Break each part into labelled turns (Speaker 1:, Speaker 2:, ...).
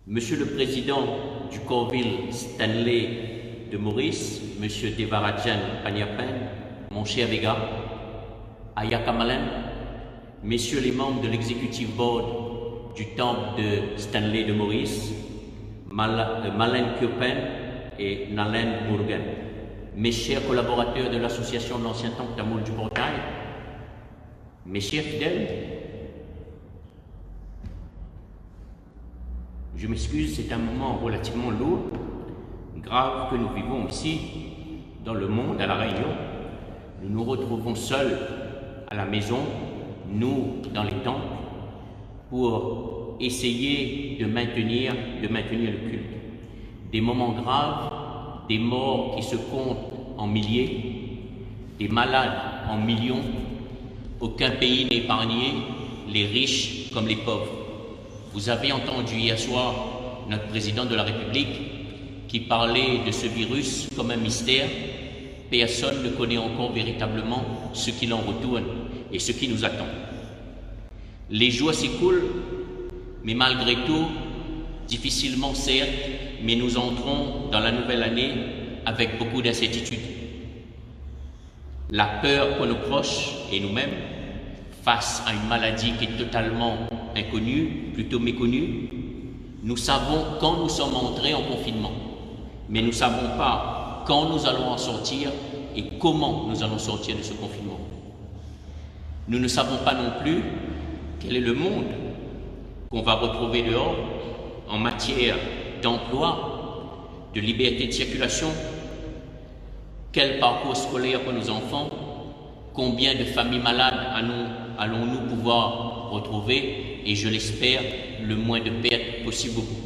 Speaker 1: Monsieur le Président du Corville Stanley de Maurice, Monsieur Devarajan Pagnapen, mon cher Vega, Ayaka Malen, Messieurs les membres de l'Executive Board du Temple de Stanley de Maurice, Malen Köpen et Nalen Morgan, mes chers collaborateurs de l'Association de l'Ancien Temple Tamoul du Portail, mes chers fidèles, je m'excuse, c'est un moment relativement lourd, grave que nous vivons ici, dans le monde, à La Réunion. Nous nous retrouvons seuls à la maison, nous dans les temples, pour essayer de maintenir le culte. Des moments graves, des morts qui se comptent en milliers, des malades en millions. Aucun pays n'est épargné, les riches comme les pauvres. Vous avez entendu hier soir notre président de la République qui parlait de ce virus comme un mystère. Personne ne connaît encore véritablement ce qu'il en retourne et ce qui nous attend. Les jours s'écoulent, mais malgré tout, difficilement certes, mais nous entrons dans la nouvelle année avec beaucoup d'incertitudes. La peur pour nos proches et nous-mêmes, face à une maladie qui est totalement inconnue, plutôt méconnue. Nous savons quand nous sommes entrés en confinement, mais nous ne savons pas quand nous allons en sortir et comment nous allons sortir de ce confinement. Nous ne savons pas non plus quel est le monde qu'on va retrouver dehors en matière d'emploi, de liberté de circulation, quel parcours scolaire pour nos enfants, combien de familles malades allons-nous pouvoir retrouver et je l'espère, le moins de pertes possible au bout.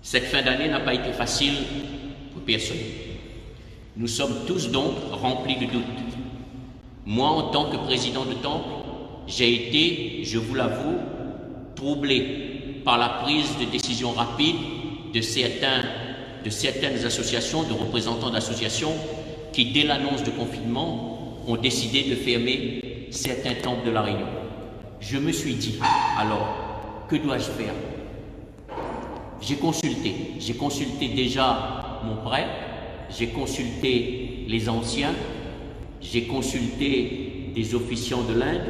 Speaker 1: Cette fin d'année n'a pas été facile pour personne. Nous sommes tous donc remplis de doutes. Moi, en tant que président de temple, j'ai été, je vous l'avoue, troublé par la prise de décision rapide de certaines associations, de représentants d'associations qui, dès l'annonce de confinement, ont décidé de fermer certains temples de La Réunion. Je me suis dit, alors, que dois-je faire? J'ai consulté déjà mon prêtre, j'ai consulté les anciens, j'ai consulté des officiants de l'Inde,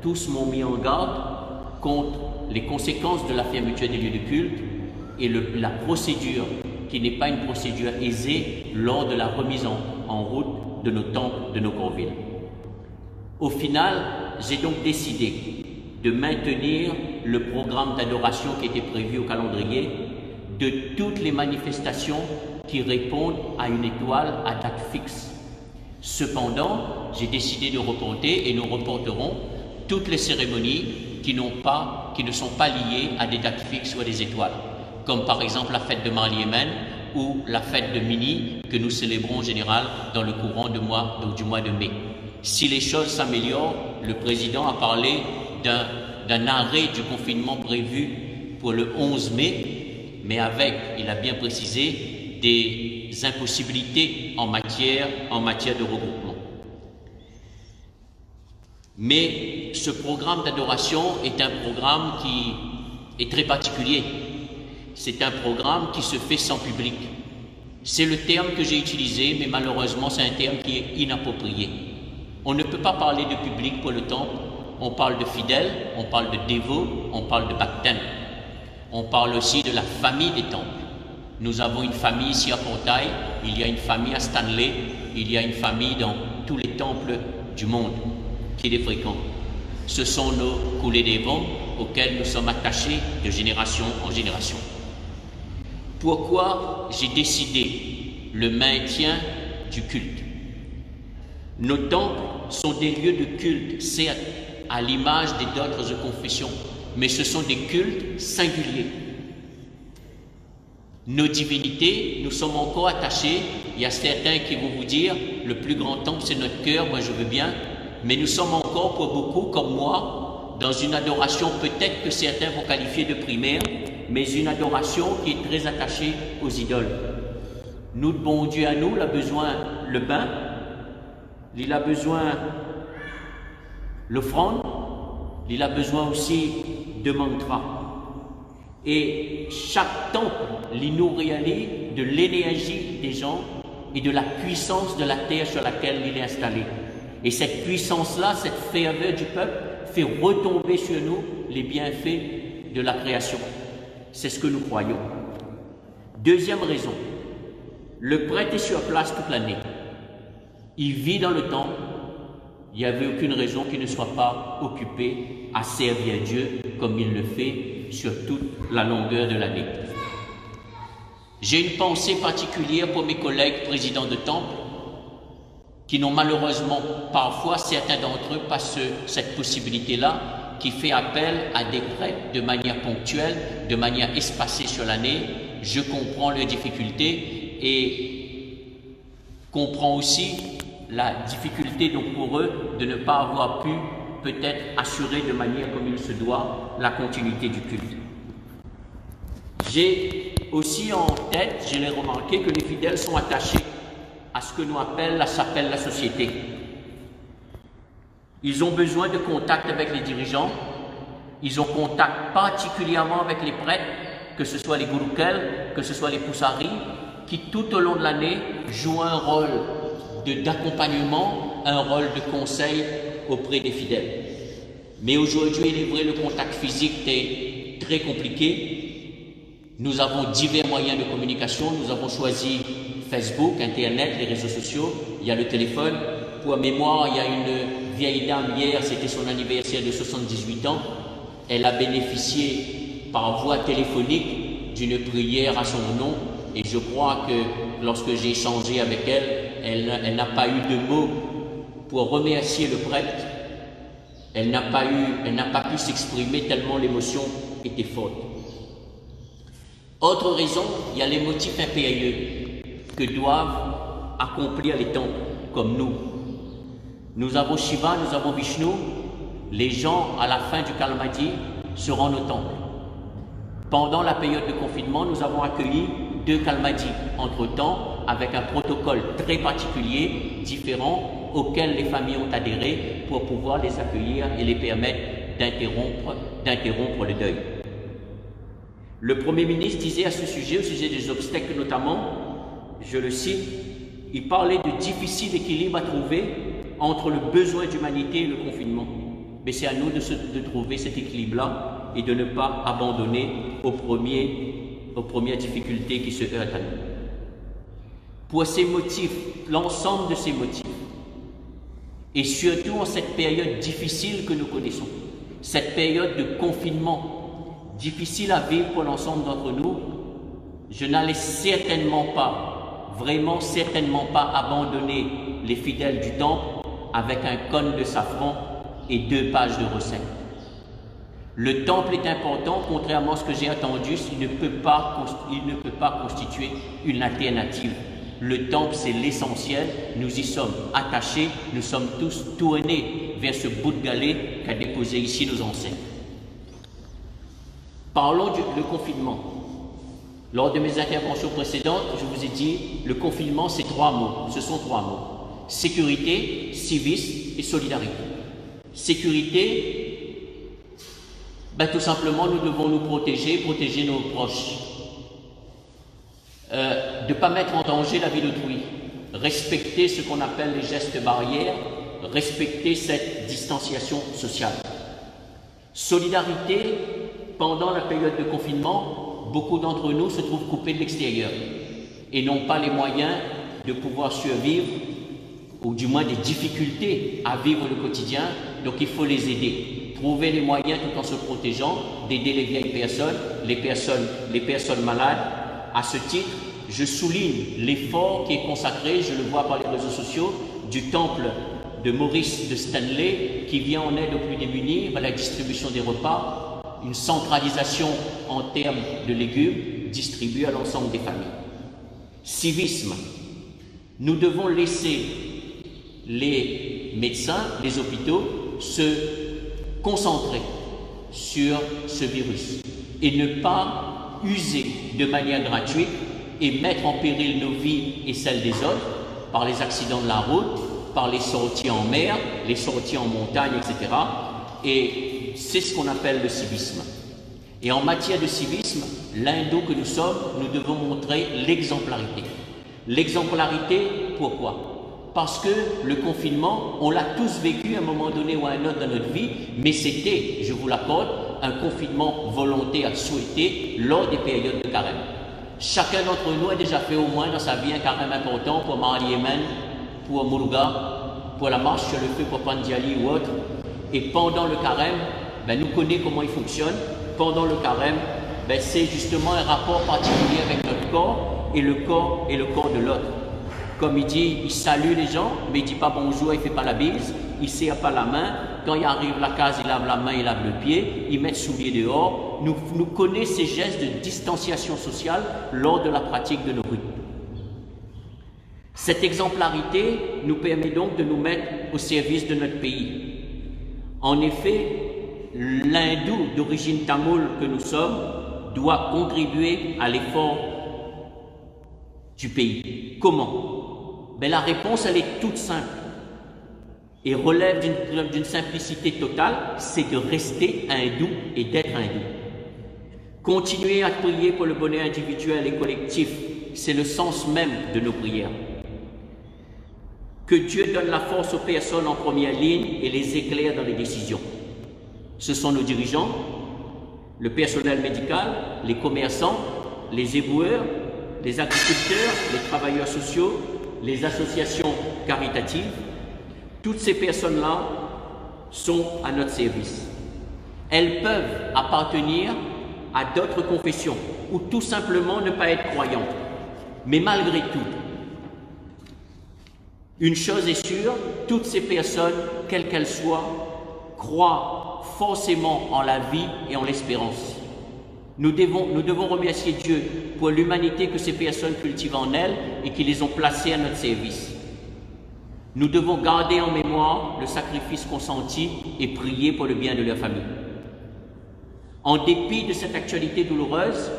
Speaker 1: tous m'ont mis en garde contre les conséquences de la fermeture des lieux de culte et la procédure qui n'est pas une procédure aisée lors de la remise en route de nos temples, de nos corvilles. Au final, j'ai donc décidé de maintenir le programme d'adoration qui était prévu au calendrier de toutes les manifestations qui répondent à une étoile à date fixe. Cependant, j'ai décidé de reporter et nous reporterons toutes les cérémonies qui ne sont pas liées à des dates fixes ou à des étoiles, comme par exemple la fête de Marliémen ou la fête de Mini que nous célébrons en général dans le courant du mois de mai. Si les choses s'améliorent, le président a parlé d'un arrêt du confinement prévu pour le 11 mai, mais avec, il a bien précisé, des impossibilités en matière de regroupement. Mais ce programme d'adoration est un programme qui est très particulier. C'est un programme qui se fait sans public. C'est le terme que j'ai utilisé, mais malheureusement c'est un terme qui est inapproprié. On ne peut pas parler de public pour le temple. On parle de fidèles, on parle de dévots, on parle de baptêmes. On parle aussi de la famille des temples. Nous avons une famille ici à Portail, il y a une famille à Stanley, il y a une famille dans tous les temples du monde qui les fréquentent. Ce sont nos coulées des vents auxquels nous sommes attachés de génération en génération. Pourquoi j'ai décidé le maintien du culte? Nos temples sont des lieux de culte, certes, à l'image des autres confessions, mais ce sont des cultes singuliers. Nos divinités, nous sommes encore attachés. Il y a certains qui vont vous dire, le plus grand temple c'est notre cœur, moi je veux bien, mais nous sommes encore pour beaucoup, comme moi, dans une adoration peut-être que certains vont qualifier de primaire, mais une adoration qui est très attachée aux idoles. Nous, le bon Dieu à nous, il a besoin le bain, il a besoin l'offrande, il a besoin aussi de mantra. Et chaque temple, il nous réalise de l'énergie des gens et de la puissance de la terre sur laquelle il est installé. Et cette puissance-là, cette ferveur du peuple, fait retomber sur nous les bienfaits de la création. C'est ce que nous croyons. Deuxième raison, le prêtre est sur place toute l'année. Il vit dans le temple. Il n'y avait aucune raison qu'il ne soit pas occupé à servir Dieu comme il le fait sur toute la longueur de l'année. J'ai une pensée particulière pour mes collègues présidents de temple qui n'ont malheureusement parfois, certains d'entre eux, pas cette possibilité-là, qui fait appel à des prêtres de manière ponctuelle, de manière espacée sur l'année. Je comprends leurs difficultés et comprends aussi la difficulté donc pour eux de ne pas avoir pu peut-être assurer de manière comme il se doit la continuité du culte. J'ai aussi en tête, je l'ai remarqué, que les fidèles sont attachés à ce que nous s'appelle la société. Ils ont besoin de contact avec les dirigeants, ils ont contact particulièrement avec les prêtres, que ce soit les gouroukel, que ce soit les poussari, qui tout au long de l'année jouent un rôle d'accompagnement, un rôle de conseil auprès des fidèles. Mais aujourd'hui, il est vrai, le contact physique est très compliqué. Nous avons divers moyens de communication. Nous avons choisi Facebook, Internet, les réseaux sociaux. Il y a le téléphone. Pour mémoire, il y a une vieille dame hier, c'était son anniversaire de 78 ans. Elle a bénéficié par voie téléphonique d'une prière à son nom. Et je crois que lorsque j'ai échangé avec elle, elle n'a pas eu de mots pour remercier le prêtre. Elle n'a pas pu s'exprimer tellement l'émotion était forte. Autre raison, il y a les motifs impérieux que doivent accomplir les temples comme nous. Nous avons Shiva, nous avons Vishnu. Les gens, à la fin du Kalmadi, se rendent au temple. Pendant la période de confinement, nous avons accueilli 2 Kalmadis. Entre-temps, avec un protocole très particulier, différent, auquel les familles ont adhéré pour pouvoir les accueillir et les permettre d'interrompre le deuil. Le Premier ministre disait à ce sujet, au sujet des obstacles notamment, je le cite, il parlait de difficile équilibre à trouver entre le besoin d'humanité et le confinement. Mais c'est à nous de trouver cet équilibre-là et de ne pas abandonner aux premières difficultés qui se heurtent à nous. Pour ces motifs, l'ensemble de ces motifs, et surtout en cette période difficile que nous connaissons, cette période de confinement difficile à vivre pour l'ensemble d'entre nous, je n'allais certainement pas, vraiment certainement pas abandonner les fidèles du temple avec un cône de safran et 2 pages de recettes. Le temple est important, contrairement à ce que j'ai entendu, il ne peut pas constituer une alternative. Le temple, c'est l'essentiel, nous y sommes attachés, nous sommes tous tournés vers ce bout de galet qu'a déposé ici nos ancêtres. Parlons du confinement. Lors de mes interventions précédentes, je vous ai dit, le confinement, c'est 3 mots, ce sont 3 mots. Sécurité, civisme et solidarité. Sécurité, tout simplement, nous devons nous protéger nos proches. De ne pas mettre en danger la vie d'autrui, respecter ce qu'on appelle les gestes barrières, respecter cette distanciation sociale. Solidarité, pendant la période de confinement, beaucoup d'entre nous se trouvent coupés de l'extérieur et n'ont pas les moyens de pouvoir survivre, ou du moins des difficultés à vivre le quotidien, donc il faut les aider. Trouver les moyens tout en se protégeant, d'aider les vieilles personnes, les personnes malades. À ce titre, je souligne l'effort qui est consacré, je le vois par les réseaux sociaux, du temple de Maurice de Stanley qui vient en aide aux plus démunis à la distribution des repas, une centralisation en termes de légumes distribués à l'ensemble des familles. Civisme. Nous devons laisser les médecins, les hôpitaux se concentrer sur ce virus et ne pas user de manière gratuite et mettre en péril nos vies et celles des autres par les accidents de la route, par les sorties en mer, les sorties en montagne, etc. Et c'est ce qu'on appelle le civisme. Et en matière de civisme, l'Indo que nous sommes, nous devons montrer l'exemplarité. L'exemplarité, pourquoi? Parce que le confinement, on l'a tous vécu à un moment donné ou à un autre dans notre vie, mais c'était, je vous l'accorde, un confinement volontaire souhaité lors des périodes de carême. Chacun d'entre nous a déjà fait au moins dans sa vie un carême important pour Marie Yemen, pour Muruga, pour la marche sur le feu pour Pandiali ou autre. Et pendant le carême, nous connaissons comment il fonctionne. Pendant le carême, c'est justement un rapport particulier avec notre corps et le corps de l'autre. Comme il dit, il salue les gens, mais il ne dit pas bonjour, il ne fait pas la bise, il ne serre pas la main. Quand il arrive à la case, il lave la main, il lave le pied, il met le soulier dehors. Nous connaissons ces gestes de distanciation sociale lors de la pratique de nos rites. Cette exemplarité nous permet donc de nous mettre au service de notre pays. En effet, l'hindou d'origine tamoule que nous sommes doit contribuer à l'effort du pays. Comment? La réponse, elle est toute simple et relève d'une simplicité totale, c'est de rester hindou et d'être hindou. Continuer à prier pour le bonheur individuel et collectif, c'est le sens même de nos prières. Que Dieu donne la force aux personnes en première ligne et les éclaire dans les décisions. Ce sont nos dirigeants, le personnel médical, les commerçants, les éboueurs, les agriculteurs, les travailleurs sociaux, les associations caritatives. Toutes ces personnes-là sont à notre service. Elles peuvent appartenir à d'autres confessions ou tout simplement ne pas être croyantes. Mais malgré tout, une chose est sûre, toutes ces personnes, quelles qu'elles soient, croient forcément en la vie et en l'espérance. Nous devons remercier Dieu pour l'humanité que ces personnes cultivent en elles et qui les ont placées à notre service. Nous devons garder en mémoire le sacrifice consenti et prier pour le bien de leur famille. En dépit de cette actualité douloureuse,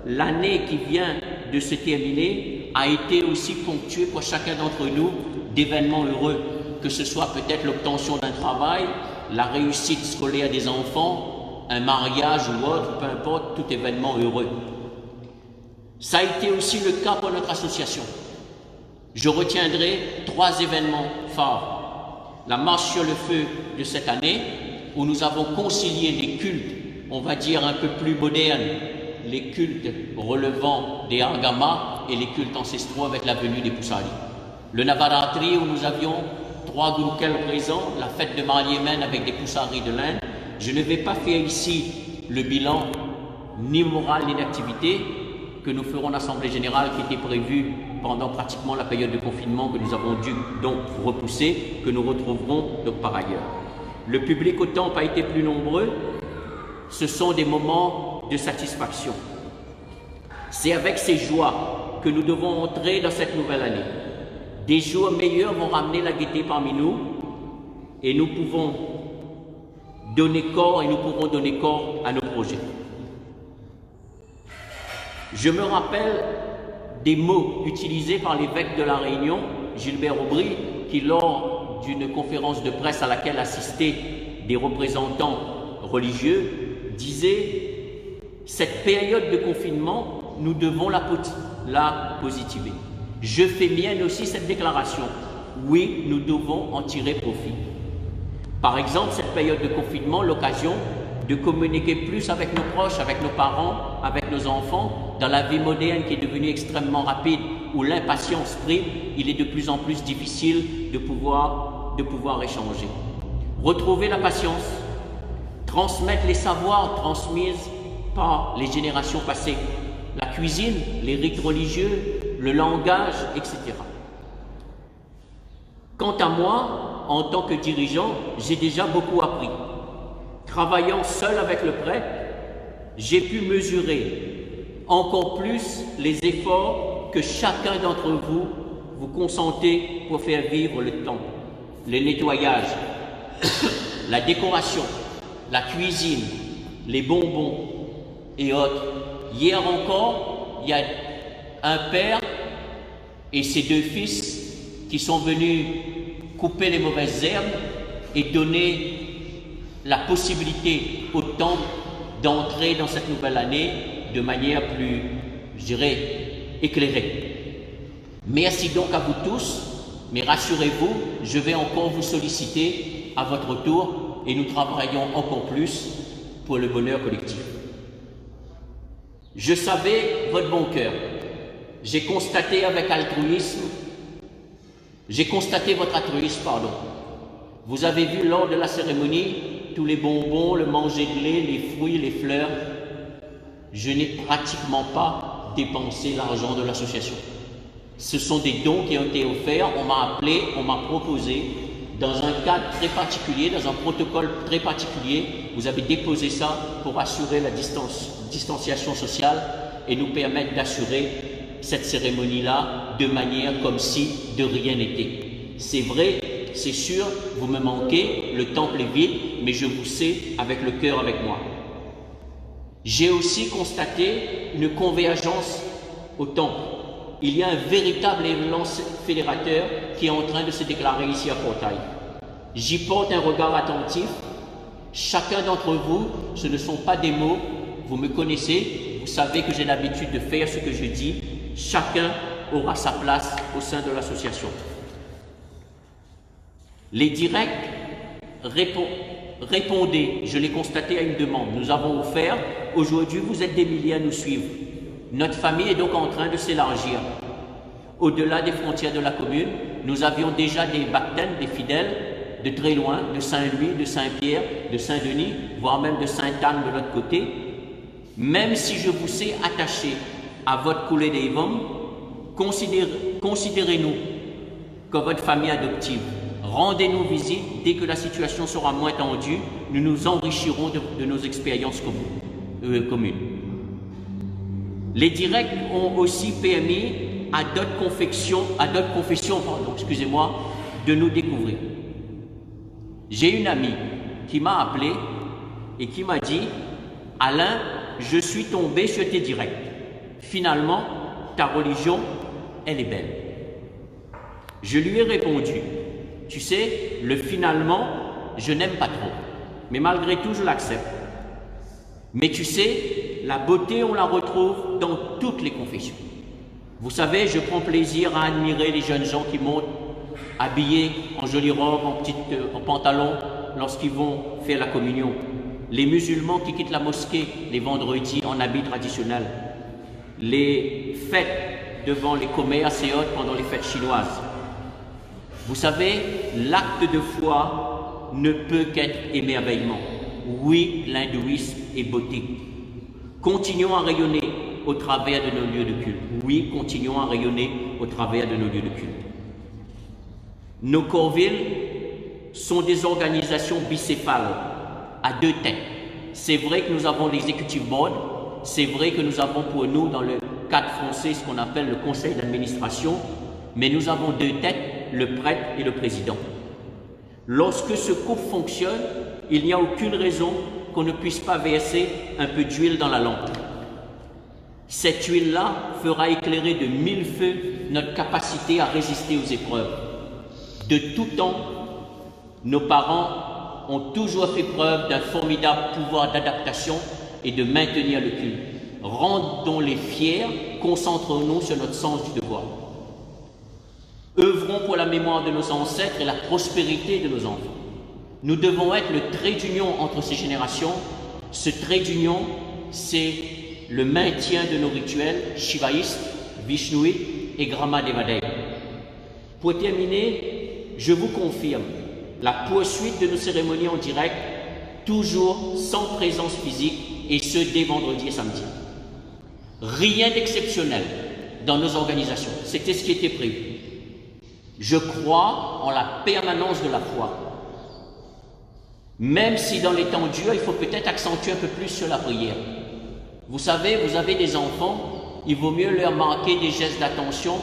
Speaker 1: l'année qui vient de se terminer a été aussi ponctuée pour chacun d'entre nous d'événements heureux, que ce soit peut-être l'obtention d'un travail, la réussite scolaire des enfants, un mariage ou autre, peu importe, tout événement heureux. Ça a été aussi le cas pour notre association. Je retiendrai 3 événements phares. La marche sur le feu de cette année, où nous avons concilié les cultes, on va dire un peu plus modernes, les cultes relevant des Agama et les cultes ancestraux avec la venue des Poussari. Le Navaratri, où nous avions 3 Gurukels présents, la fête de Marie Yemen avec des Poussari de l'Inde. Je ne vais pas faire ici le bilan ni moral ni d'activité que nous ferons l'Assemblée Générale qui était prévue pendant pratiquement la période de confinement que nous avons dû donc repousser, que nous retrouverons donc par ailleurs. Le public autant n'a pas été plus nombreux, ce sont des moments de satisfaction. C'est avec ces joies que nous devons entrer dans cette nouvelle année. Des jours meilleurs vont ramener la gaieté parmi nous et nous pouvons donner corps et nous pourrons donner corps à nos projets. Je me rappelle des mots utilisés par l'évêque de La Réunion, Gilbert Aubry, qui lors d'une conférence de presse à laquelle assistaient des représentants religieux, disait « Cette période de confinement, nous devons la positiver ». Je fais mienne aussi cette déclaration. Oui, nous devons en tirer profit. Par exemple, cette période de confinement, l'occasion de communiquer plus avec nos proches, avec nos parents, avec nos enfants, dans la vie moderne qui est devenue extrêmement rapide, où l'impatience prime, il est de plus en plus difficile de pouvoir échanger. Retrouver la patience, transmettre les savoirs transmis par les générations passées, la cuisine, les rites religieux, le langage, etc. Quant à moi, en tant que dirigeant, j'ai déjà beaucoup appris. Travaillant seul avec le prêtre, j'ai pu mesurer encore plus les efforts que chacun d'entre vous consentez pour faire vivre le temple. Le nettoyage, la décoration, la cuisine, les bonbons et autres. Hier encore, il y a un père et ses 2 fils qui sont venus couper les mauvaises herbes et donner la possibilité au temple d'entrer dans cette nouvelle année de manière plus, je dirais, éclairée. Merci donc à vous tous, mais rassurez-vous, je vais encore vous solliciter à votre tour et nous travaillons encore plus pour le bonheur collectif. Je savais votre bon cœur. J'ai constaté votre altruisme, pardon. Vous avez vu lors de la cérémonie tous les bonbons, le manger de lait, les fruits, les fleurs. Je n'ai pratiquement pas dépensé l'argent de l'association. Ce sont des dons qui ont été offerts, on m'a appelé, on m'a proposé, dans un cadre très particulier, dans un protocole très particulier, vous avez déposé ça pour assurer la distanciation sociale et nous permettre d'assurer cette cérémonie-là de manière comme si de rien n'était. C'est vrai, c'est sûr, vous me manquez, le temple est vide, mais je vous sais avec le cœur avec moi. J'ai aussi constaté une convergence au temple. Il y a un véritable élan fédérateur qui est en train de se déclarer ici à Portail. J'y porte un regard attentif. Chacun d'entre vous, ce ne sont pas des mots, vous me connaissez, vous savez que j'ai l'habitude de faire ce que je dis. Chacun aura sa place au sein de l'association. Les directs répondez, je l'ai constaté à une demande. Nous avons offert, aujourd'hui vous êtes des milliers à nous suivre. Notre famille est donc en train de s'élargir. Au-delà des frontières de la commune, nous avions déjà des baptêmes, des fidèles, de très loin, de Saint-Louis, de Saint-Pierre, de Saint-Denis, voire même de Sainte-Anne de l'autre côté. Même si je vous sais attaché à votre coulée d'Evum, considérez-nous comme votre famille adoptive. Rendez-nous visite dès que la situation sera moins tendue. Nous nous enrichirons de nos expériences communes. Les directs ont aussi permis à d'autres confessions, de nous découvrir. J'ai une amie qui m'a appelé et qui m'a dit « Alain, je suis tombé sur tes directs. Finalement, ta religion, elle est belle. » Je lui ai répondu « Tu sais, le finalement, je n'aime pas trop, mais malgré tout, je l'accepte. Mais tu sais, la beauté, on la retrouve dans toutes les confessions. Vous savez, je prends plaisir à admirer les jeunes gens qui montent habillés en jolie robe, en pantalon, lorsqu'ils vont faire la communion. Les musulmans qui quittent la mosquée les vendredis en habit traditionnel. Les fêtes devant les commerces et autres pendant les fêtes chinoises. Vous savez, l'acte de foi ne peut qu'être émerveillement. Oui, l'hindouisme est beauté. Continuons à rayonner au travers de nos lieux de culte. Oui, continuons à rayonner au travers de nos lieux de culte. Nos corps-villes sont des organisations bicéphales, à deux têtes. C'est vrai que nous avons l'executive board, c'est vrai que nous avons pour nous, dans le cadre français, ce qu'on appelle le conseil d'administration, mais nous avons deux têtes, le prêtre et le président. Lorsque ce couple fonctionne, il n'y a aucune raison qu'on ne puisse pas verser un peu d'huile dans la lampe. Cette huile-là fera éclairer de mille feux notre capacité à résister aux épreuves. De tout temps, nos parents ont toujours fait preuve d'un formidable pouvoir d'adaptation et de maintenir le culte. Rendons-les fiers, concentrons-nous sur notre sens du devoir. Œuvrons pour la mémoire de nos ancêtres et la prospérité de nos enfants. Nous devons être le trait d'union entre ces générations. Ce trait d'union, c'est le maintien de nos rituels shivaïstes, vishnouites et Grama Devadaya. Pour terminer, je vous confirme la poursuite de nos cérémonies en direct, toujours sans présence physique, et ce dès vendredi et samedi. Rien d'exceptionnel dans nos organisations, c'était ce qui était prévu. Je crois en la permanence de la foi. Même si dans les temps durs, il faut peut-être accentuer un peu plus sur la prière. Vous savez, vous avez des enfants, il vaut mieux leur marquer des gestes d'attention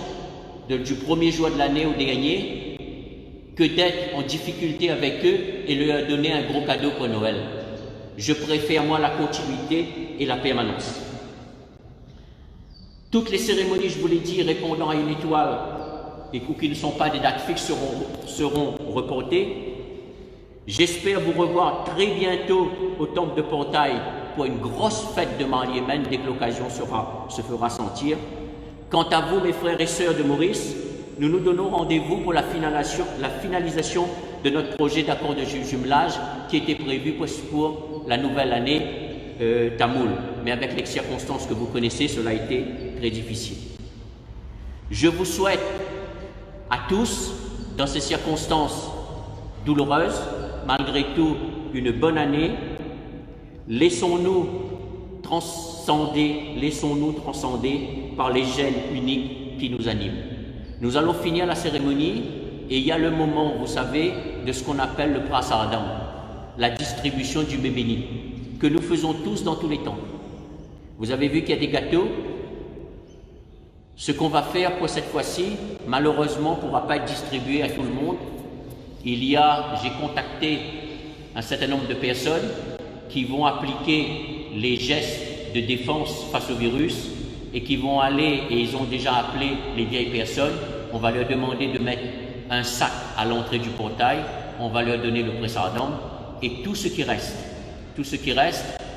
Speaker 1: du premier jour de l'année au dernier que d'être en difficulté avec eux et leur donner un gros cadeau pour Noël. Je préfère, moi, la continuité et la permanence. Toutes les cérémonies, je vous l'ai dit, répondant à une étoile et qui ne sont pas des dates fixes seront reportées. J'espère vous revoir très bientôt au temple de Portail pour une grosse fête de Mariémen dès que l'occasion se fera sentir. Quant à vous, mes frères et sœurs de Maurice, nous nous donnons rendez-vous pour la finalisation de notre projet d'accord de jumelage qui était prévu pour la nouvelle année tamoul. Mais avec les circonstances que vous connaissez, cela a été très difficile. Je vous souhaite à tous, dans ces circonstances douloureuses, malgré tout, une bonne année. Laissons-nous transcender par les gènes uniques qui nous animent. Nous allons finir la cérémonie et il y a le moment, vous savez, de ce qu'on appelle le prasadam, la distribution du bébéni, que nous faisons tous dans tous les temps. Vous avez vu qu'il y a des gâteaux. Ce qu'on va faire pour cette fois-ci, malheureusement, ne pourra pas être distribué à tout le monde. J'ai contacté un certain nombre de personnes qui vont appliquer les gestes de défense face au virus et qui vont aller, et ils ont déjà appelé les vieilles personnes, on va leur demander de mettre un sac à l'entrée du portail, on va leur donner le prasadam et tout ce qui reste,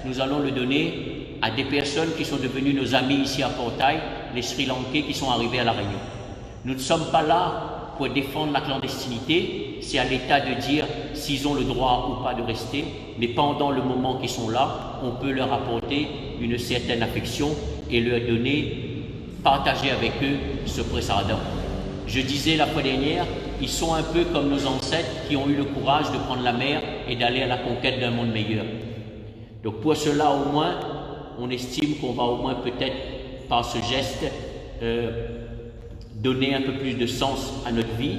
Speaker 1: nous allons le donner à des personnes qui sont devenues nos amis ici à Portail, les Sri Lankais qui sont arrivés à La Réunion. Nous ne sommes pas là pour défendre la clandestinité, c'est à l'État de dire s'ils ont le droit ou pas de rester, mais pendant le moment qu'ils sont là, on peut leur apporter une certaine affection et leur donner, partager avec eux ce prasadam. Je disais la fois dernière, ils sont un peu comme nos ancêtres qui ont eu le courage de prendre la mer et d'aller à la conquête d'un monde meilleur. Donc pour cela au moins, on estime qu'on va au moins peut-être par ce geste donner un peu plus de sens à notre vie.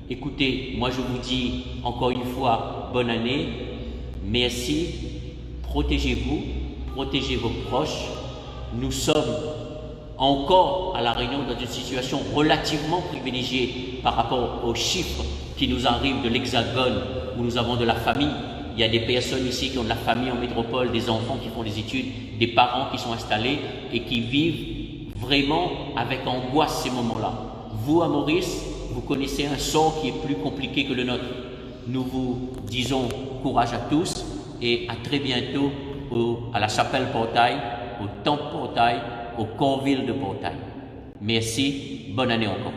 Speaker 1: Écoutez, moi je vous dis encore une fois, bonne année, merci, protégez-vous, protégez vos proches. Nous sommes encore à La Réunion dans une situation relativement privilégiée par rapport aux chiffres qui nous arrivent de l'Hexagone où nous avons de la famille. Il y a des personnes ici qui ont de la famille en métropole, des enfants qui font des études, des parents qui sont installés et qui vivent vraiment avec angoisse ces moments-là. Vous, à Maurice, vous connaissez un sort qui est plus compliqué que le nôtre. Nous vous disons courage à tous et à très bientôt à la chapelle Portail, au temple Portail, au Corville de Portail. Merci, bonne année encore.